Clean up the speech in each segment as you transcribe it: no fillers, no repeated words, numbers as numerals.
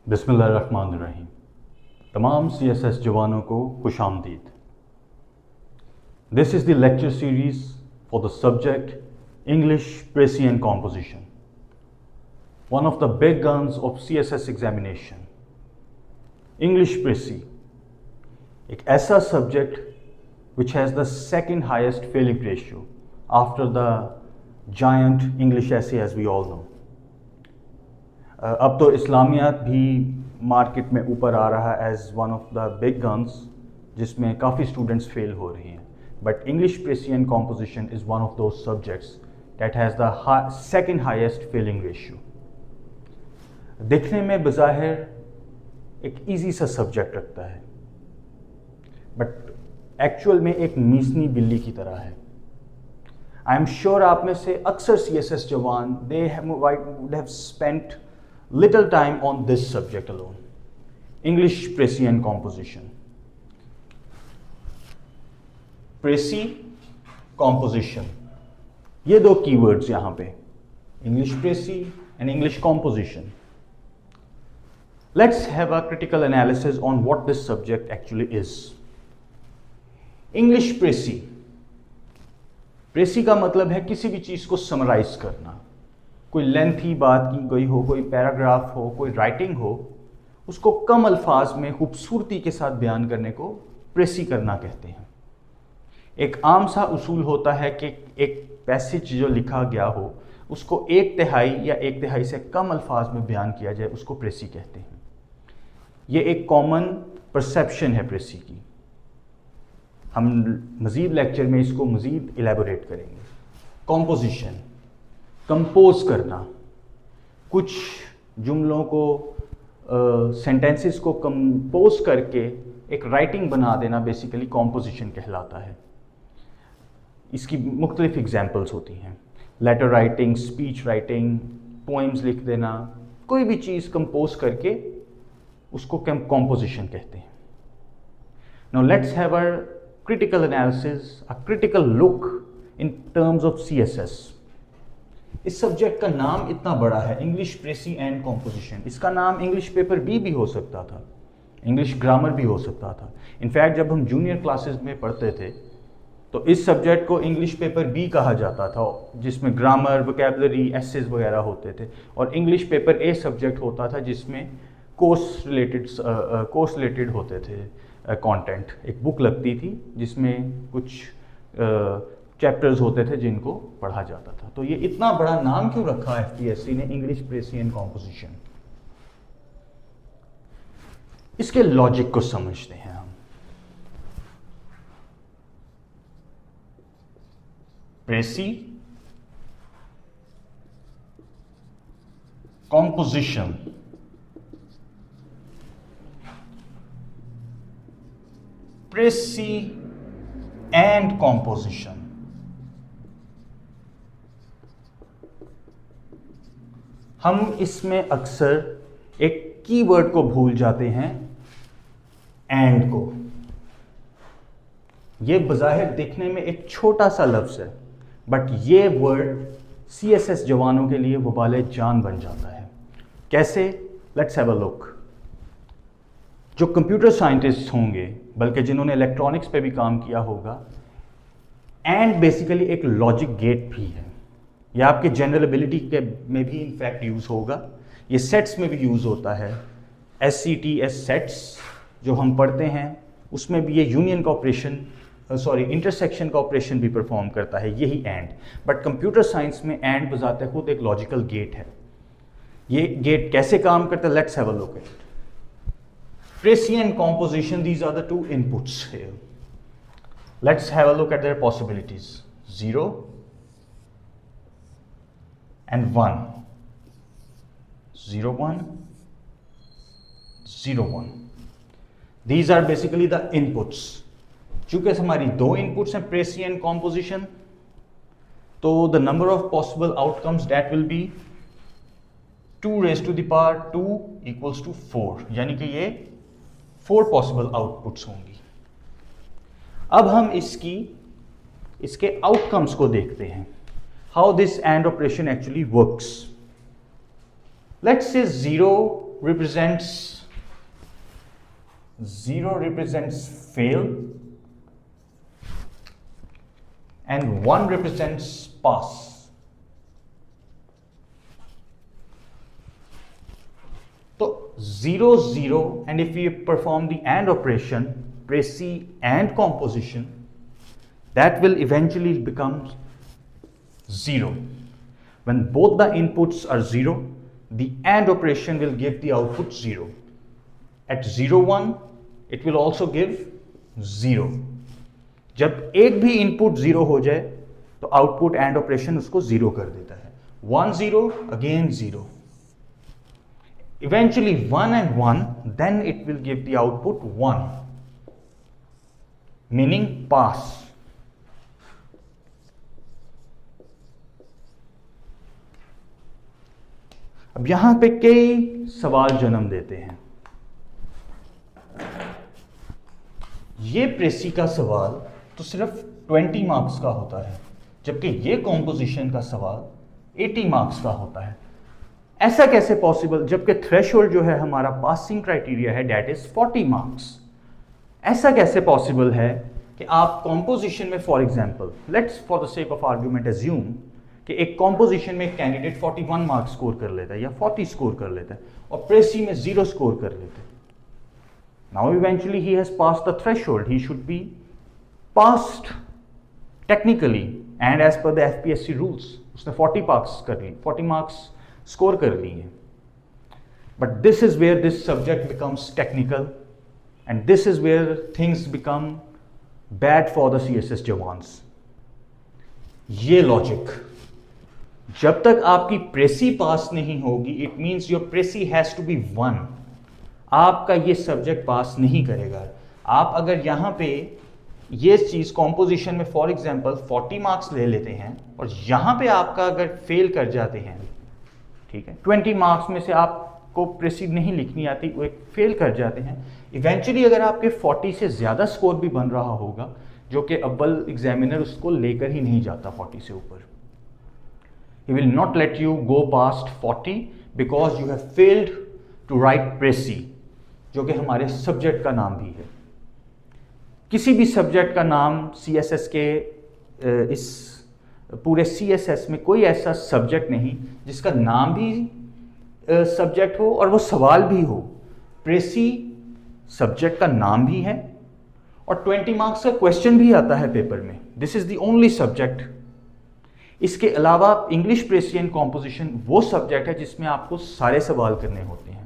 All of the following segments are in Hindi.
बिस्मिल्लाहिर्रहमानिर्रहीम। तमाम CSS जवानों को खुशामदीद। This is the lecture series for the subject English precis and composition, one of the big guns of CSS examination. English precis एक ऐसा subject which has the second highest failing ratio after the giant English essay as we all know. अब तो इस्लामियात भी मार्केट में ऊपर आ रहा है as one of the big guns, जिसमें काफ़ी स्टूडेंट्स फेल हो रही हैं, but English precis and composition is one of those subjects that has the second highest failing ratio. दिखने में बज़ाहिर एक ईजी सा सब्जेक्ट रखता है, बट एक्चुअल में एक मीसनी बिल्ली की तरह है। आई एम श्योर आप में से अक्सर CSS जवान they would have spent little time on this subject alone, English Précis and Composition. Précis, Composition, ये दो keywords यहाँ पे, English Précis and English Composition. Let's have a critical analysis on what this subject actually is. English Précis, Précis का मतलब है किसी भी चीज़ को समराइज करना। कोई लेंथी बात की गई हो, कोई पैराग्राफ हो, कोई राइटिंग हो, उसको कम अल्फाज में खूबसूरती के साथ बयान करने को प्रेसी करना कहते हैं। एक आम सा उसूल होता है कि एक पैसेज जो लिखा गया हो उसको एक तिहाई या एक तिहाई से कम अल्फाज में बयान किया जाए, उसको प्रेसी कहते हैं। ये एक कॉमन परसेप्शन है प्रेसी की। हम मज़ीद लेक्चर में इसको मज़ीद इलेबोरेट करेंगे। कॉम्पोजिशन, कंपोज करना, कुछ जुमलों को सेंटेंसेस को कंपोज करके एक राइटिंग बना देना बेसिकली कॉम्पोजिशन कहलाता है। इसकी मुख्तलिफ एग्जांपल्स होती हैं, letter writing, speech writing, poems लिख देना, कोई भी चीज़ कंपोज करके उसको कॉम्पोजिशन कहते हैं। Now let's have a critical analysis, a critical look in terms of CSS। इस सब्जेक्ट का नाम इतना बड़ा है, इंग्लिश प्रेसी एंड कॉम्पोजिशन। इसका नाम इंग्लिश पेपर भी हो सकता था, इंग्लिश ग्रामर भी हो सकता था। इनफैक्ट जब हम जूनियर क्लासेस में पढ़ते थे तो इस सब्जेक्ट को इंग्लिश पेपर भी कहा जाता था, जिसमें ग्रामर, वोकैबुलरी, एसेस वगैरह होते थे। और इंग्लिश पेपर ए सब्जेक्ट होता था जिसमें कोर्स रिलेटेड होते थे कंटेंट। एक बुक लगती थी जिसमें कुछ चैप्टर्स होते थे जिनको पढ़ा जाता था। तो ये इतना बड़ा नाम क्यों रखा है FPSC ने, इंग्लिश प्रेसी एंड कॉम्पोजिशन? इसके लॉजिक को समझते हैं हम। प्रेसी, कॉम्पोजिशन, प्रेसी एंड कॉम्पोजिशन। हम इसमें अक्सर एक कीवर्ड को भूल जाते हैं, एंड को। ये बज़ाहिर दिखने में एक छोटा सा लफ्ज़ है, बट ये वर्ड CSS जवानों के लिए वबाले जान बन जाता है। कैसे? Let's have a look. जो कंप्यूटर साइंटिस्ट होंगे, बल्कि जिन्होंने इलेक्ट्रॉनिक्स पे भी काम किया होगा, एंड बेसिकली एक लॉजिक गेट भी है। यह आपके जनरल एबिलिटी के में भी इनफैक्ट यूज़ होगा, ये सेट्स में भी यूज़ होता है। SCTS सेट्स जो हम पढ़ते हैं उसमें भी ये यूनियन का ऑपरेशन, इंटरसेक्शन का ऑपरेशन भी परफॉर्म करता है, यही एंड। बट कंप्यूटर साइंस में एंड बजाते खुद एक लॉजिकल गेट है। ये गेट कैसे काम करता है? Let's have a look at precis and composition. These are the two inputs here. Let's have a look at their possibilities. 0 and 1. 0, 1, 0, 1. These are basically the inputs. चूंकि हमारी दो inputs हैं, प्रेसी एंड कॉम्पोजिशन, तो the number of possible outcomes that will be 2 raised to the power 2 equals to 4, यानी कि ये 4 possible outputs होंगी। अब हम इसके आउटकम्स को देखते हैं, how this and operation actually works. Let's say 0 represents fail and 1 represents pass. So 0 0, and if we perform the AND operation, précis and composition, that will eventually become 0. When both the inputs are 0, the AND operation will give the output 0. At 0 1, it will also give 0. जब एक भी इनपुट 0 हो जाए तो आउटपुट AND ऑपरेशन उसको 0 कर देता है. 1 0, again 0. Eventually 1 and 1, then it will give the output 1, meaning pass. अब यहां पे कई सवाल जन्म देते हैं. ये प्रेसी का सवाल तो सिर्फ 20 मार्क्स का होता है, जबकि ये कॉम्पोजिशन का सवाल 80 मार्क्स का होता है. ऐसा कैसे पॉसिबल, जबकि थ्रेशोल्ड जो है हमारा पासिंग क्राइटेरिया है दैट इज 40 मार्क्स. ऐसा कैसे पॉसिबल है कि आप कॉम्पोजिशन में, for example let's for the sake of argument assume कि एक कॉम्पोजिशन में एक कैंडिडेट 41 मार्क्स स्कोर कर लेता है या 40 स्कोर कर लेता है और प्रेसी में 0 स्कोर कर लेता है. Now eventually he has passed the threshold, he should be passed technically and as per the FPSC rules. उसने 40 मार्क्स स्कोर कर लिए. But this is where this subject becomes technical and this is where things become bad for the CSS जवान्स. ये लॉजिक, जब तक आपकी प्रेसी पास नहीं होगी, it means your precis has to be 1, आपका ये सब्जेक्ट पास नहीं करेगा. आप अगर यहां पे ये चीज कॉम्पोजिशन में फॉर एग्जांपल 40 मार्क्स ले लेते हैं और यहां पे आपका अगर फेल कर जाते हैं, ठीक है, 20 मार्क्स में से आपको प्रेसी नहीं लिखनी आती, वो एक फेल कर जाते हैं, इवेंचुअली अगर आपके 40 से ज़्यादा स्कोर भी बन रहा होगा, जो कि अव्वल एग्जामिनर उसको लेकर ही नहीं जाता 40 से ऊपर. He will not let you go past 40 because you have failed to write precis, जो कि हमारे सब्जेक्ट का नाम भी है. किसी भी सब्जेक्ट का नाम सीएसएस के इस पूरे सीएसएस में कोई ऐसा सब्जेक्ट नहीं जिसका नाम भी सब्जेक्ट हो और वो सवाल भी हो. प्रेसी सब्जेक्ट का नाम भी है और 20 मार्क्स का क्वेश्चन भी आता है पेपर में. This is the only subject. इसके अलावा इंग्लिश प्रेसी एंड कॉम्पोजिशन वो सब्जेक्ट है जिसमें आपको सारे सवाल करने होते हैं.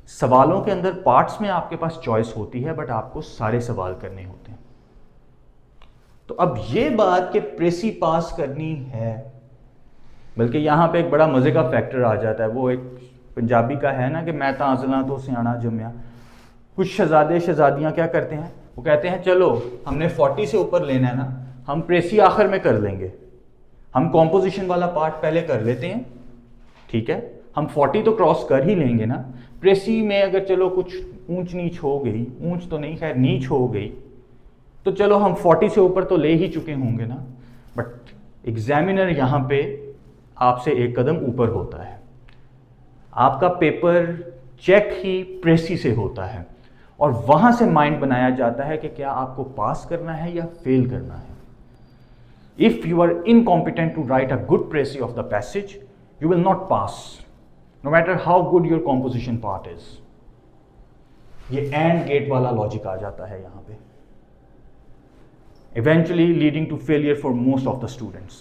सवालों के अंदर पार्ट्स में आपके पास चॉइस होती है, बट आपको सारे सवाल करने होते हैं. तो अब ये बात कि प्रेसी पास करनी है, बल्कि यहाँ पे एक बड़ा मज़े का फैक्टर आ जाता है. वो एक पंजाबी का है ना कि मैं तांजला तो सियाना जम्या. कुछ शहजादे शहजादियाँ क्या करते हैं, वो कहते हैं चलो हमने 40 से ऊपर लेना है ना, हम प्रेसी आखिर में कर लेंगे, हम कॉम्पोजिशन वाला पार्ट पहले कर लेते हैं, ठीक है, हम 40 तो क्रॉस कर ही लेंगे ना. प्रेसी में अगर चलो कुछ ऊंच नीच हो गई, ऊंच तो नहीं खैर नीच हो गई, तो चलो हम 40 से ऊपर तो ले ही चुके होंगे ना. बट एग्जामिनर यहाँ पे आपसे एक कदम ऊपर होता है. आपका पेपर चेक ही प्रेसी से होता है और वहाँ से माइंड बनाया जाता है कि क्या आपको पास करना है या फेल करना है. If you are incompetent to write a good precis of the passage, you will not pass, no matter how good your composition part is. ये एंड गेट वाला लॉजिक आ जाता है यहाँ पे, eventually leading to failure for most of the students.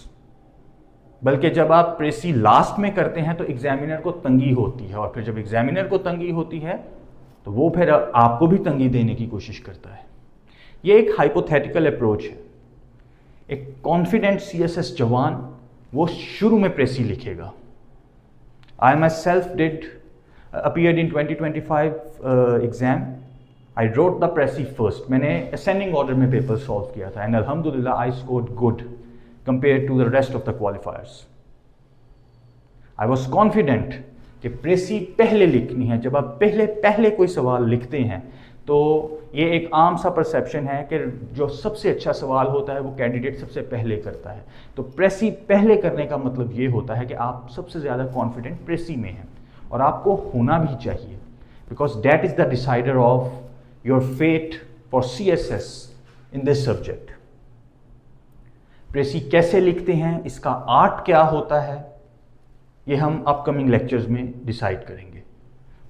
बल्कि जब आप प्रेसी लास्ट में करते हैं तो एग्जामिनर को तंगी होती है, और फिर जब एग्जामिनर को तंगी होती है तो वो फिर आपको भी तंगी देने की कोशिश करता है. ये एक हाइपोथेटिकल अप्रोच है. एक कॉन्फिडेंट सीएसएस जवान वो शुरू में प्रेसी लिखेगा. I myself appeared in 2025 exam. I wrote the presi first. मैंने ascending order में पेपर सॉल्व किया था and alhamdulillah I scored good compared to the rest of the qualifiers. I was confident कि प्रेसी पहले लिखनी है. जब आप पहले कोई सवाल लिखते हैं तो ये एक आम सा परसेप्शन है कि जो सबसे अच्छा सवाल होता है वो कैंडिडेट सबसे पहले करता है. तो प्रेसी पहले करने का मतलब ये होता है कि आप सबसे ज़्यादा कॉन्फिडेंट प्रेसी में हैं. और आपको होना भी चाहिए, because that is the decider of your fate for CSS in this subject. Precis कैसे लिखते हैं, इसका आर्ट क्या होता है, ये हम अपकमिंग लेक्चर्स में डिसाइड करेंगे।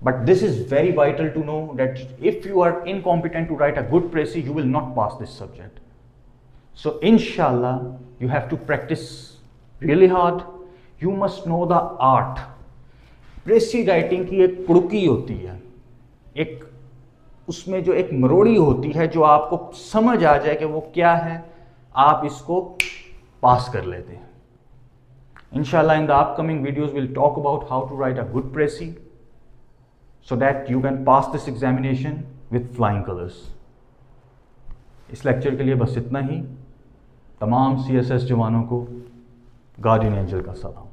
But this is very vital to know that if you are incompetent to write a good precis, you will not pass this subject. So inshallah, you have to practice really hard. You must know the art. प्रेसी writing की एक कुड़की होती है, एक उसमें जो एक मरोड़ी होती है जो आपको समझ आ जाए कि वो क्या है, आप इसको पास कर लेते हैं। Inshallah, in the upcoming videos, we'll talk about how to write a good presi so that you can pass this examination with flying colors. इस लेक्चर के लिए बस इतना ही। तमाम CSS जवानों को गार्डियन एंजल का सलाम।